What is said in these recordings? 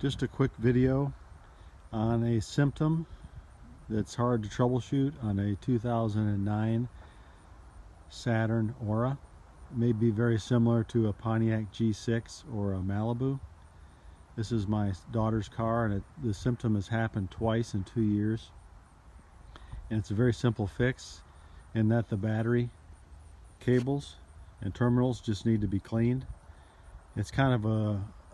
Just a quick video on a symptom that's hard to troubleshoot on a 2009 Saturn Aura. It may be very similar to a Pontiac G6 or a Malibu. This is my daughter's car, and the symptom has happened twice in 2 years. And it's a very simple fix in that the battery cables and terminals just need to be cleaned. It's kind of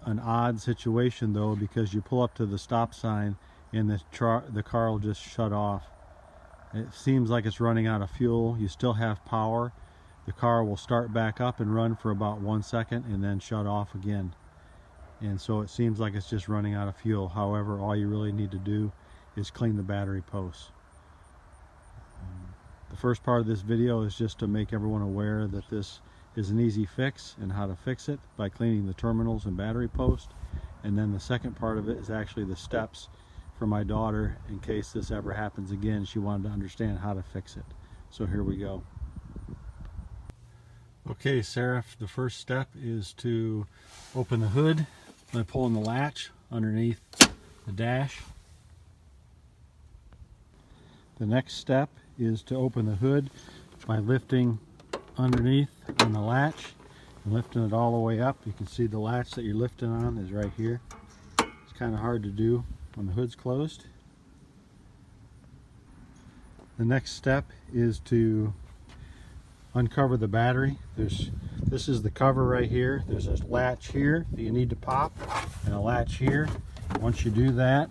an odd situation though, because you pull up to the stop sign and the car will just shut off. It seems like it's running out of fuel. You still have power. The car will start back up and run for about 1 second and then shut off again. And so it seems like it's just running out of fuel. However, all you really need to do is clean the battery posts. The first part of this video is just to make everyone aware that this is an easy fix and how to fix it by cleaning the terminals and battery post. And then the second part of it is actually the steps for my daughter in case this ever happens again. She wanted to understand how to fix it. So here we go. Okay, Sarah, the first step is to open the hood by pulling the latch underneath the dash. The next step is to open the hood by lifting underneath on the latch and lifting it all the way up. You can see the latch that you're lifting on is right here. It's kind of hard to do when the hood's closed. The next step is to uncover the battery. This is the cover right here. There's a latch here that you need to pop and a latch here. Once you do that,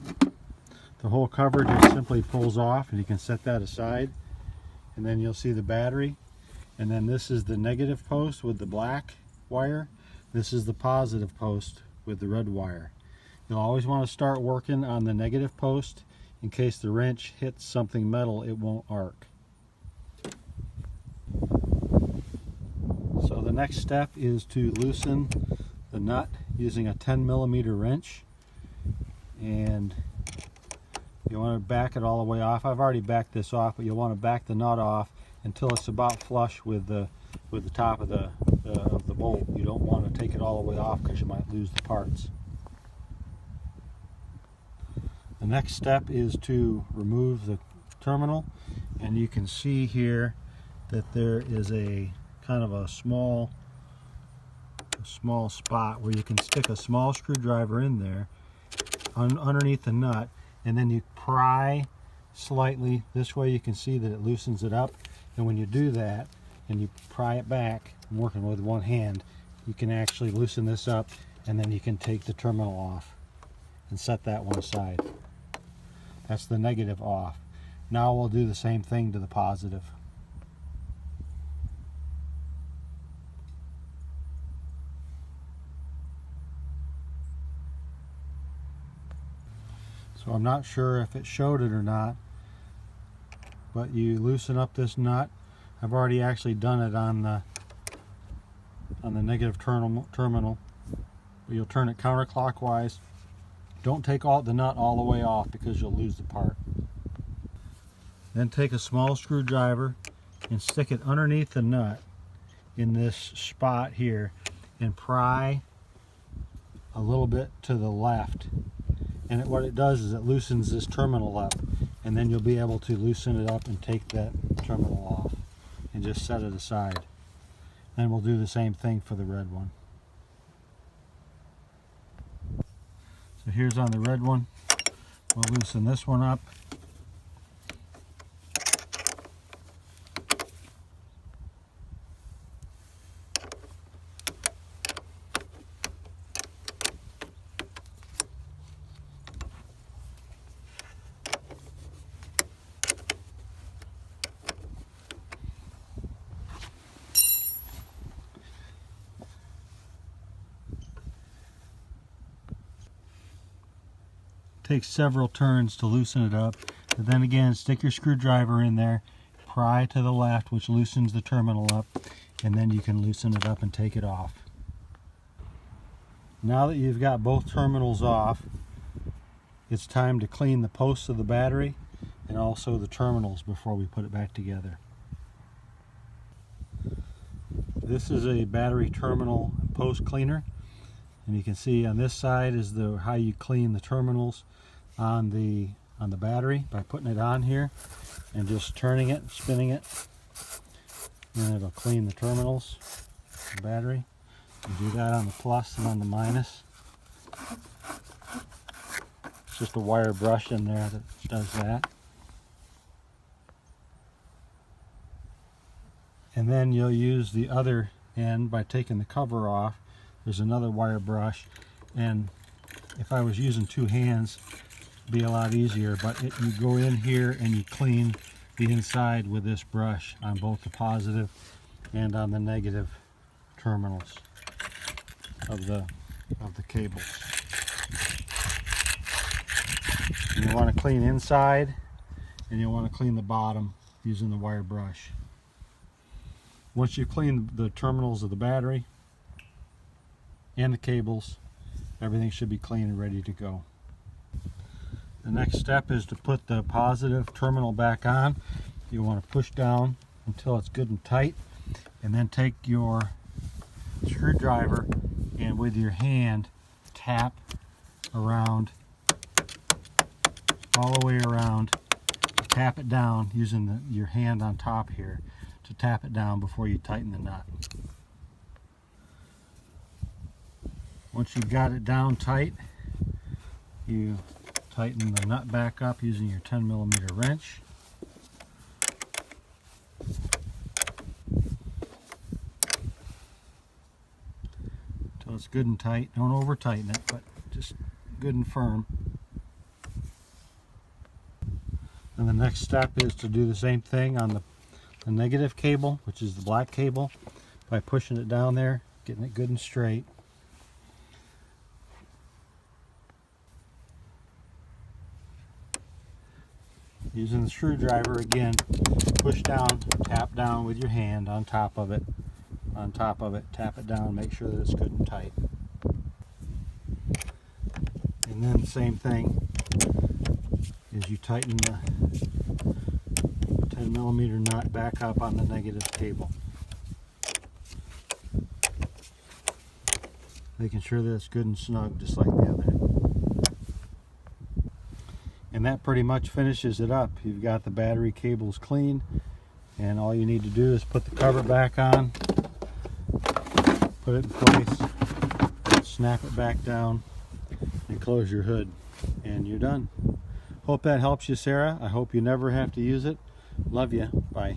the whole cover just simply pulls off and you can set that aside. And then you'll see the battery. And then this is the negative post with the black wire. This is the positive post with the red wire. You'll always want to start working on the negative post in case the wrench hits something metal, it won't arc. So the next step is to loosen the nut using a 10mm wrench, and you want to back it all the way off. I've already backed this off, but you'll want to back the nut off until it's about flush with the top of the bolt. You don't want to take it all the way off because you might lose the parts. The next step is to remove the terminal, and you can see here that there is a kind of a small spot where you can stick a small screwdriver in there underneath the nut, and then you pry slightly. This way you can see that it loosens it up, and when you do that and you pry it back, I'm working with one hand, you can actually loosen this up, and then you can take the terminal off and set that one aside. That's the negative off. Now we'll do the same thing to the positive. So I'm not sure if it showed it or not, but you loosen up this nut. I've already actually done it on the negative terminal. You'll turn it counterclockwise. Don't take the nut all the way off because you'll lose the part. Then take a small screwdriver and stick it underneath the nut in this spot here and pry a little bit to the left. And what it does is it loosens this terminal up, and then you'll be able to loosen it up and take that terminal off and just set it aside. Then we'll do the same thing for the red one. So here's on the red one. We'll loosen this one up. Takes several turns to loosen it up, but then again stick your screwdriver in there, pry to the left, which loosens the terminal up, and then you can loosen it up and take it off. Now that you've got both terminals off, it's time to clean the posts of the battery and also the terminals before we put it back together. This is a battery terminal post cleaner, And you can see on this side is how you clean the terminals on the battery by putting it on here and just turning it, spinning it, and it'll clean the terminals, the battery. You do that on the plus and on the minus. It's just a wire brush in there that does that. And then you'll use the other end by taking the cover off. There's another wire brush, and if I was using two hands, it'd be a lot easier, but you go in here and you clean the inside with this brush on both the positive and on the negative terminals of the cables. And you want to clean inside, and you want to clean the bottom using the wire brush. Once you clean the terminals of the battery and the cables, everything should be clean and ready to go. The next step is to put the positive terminal back on. You want to push down until it's good and tight, and then take your screwdriver and with your hand tap around, all the way around. Tap it down using your hand on top here to tap it down before you tighten the nut. Once you've got it down tight, you tighten the nut back up using your 10mm wrench. Until it's good and tight. Don't over tighten it, but just good and firm. And the next step is to do the same thing on the negative cable, which is the black cable, by pushing it down there, getting it good and straight. Using the screwdriver again, push down, tap down with your hand on top of it, tap it down, make sure that it's good and tight. And then the same thing is you tighten the 10mm nut back up on the negative cable, making sure that it's good and snug just like the other. And that pretty much finishes it up. You've got the battery cables clean, and all you need to do is put the cover back on, put it in place, snap it back down, and close your hood, and you're done. Hope that helps you, Sarah. I hope you never have to use it. Love you. Bye.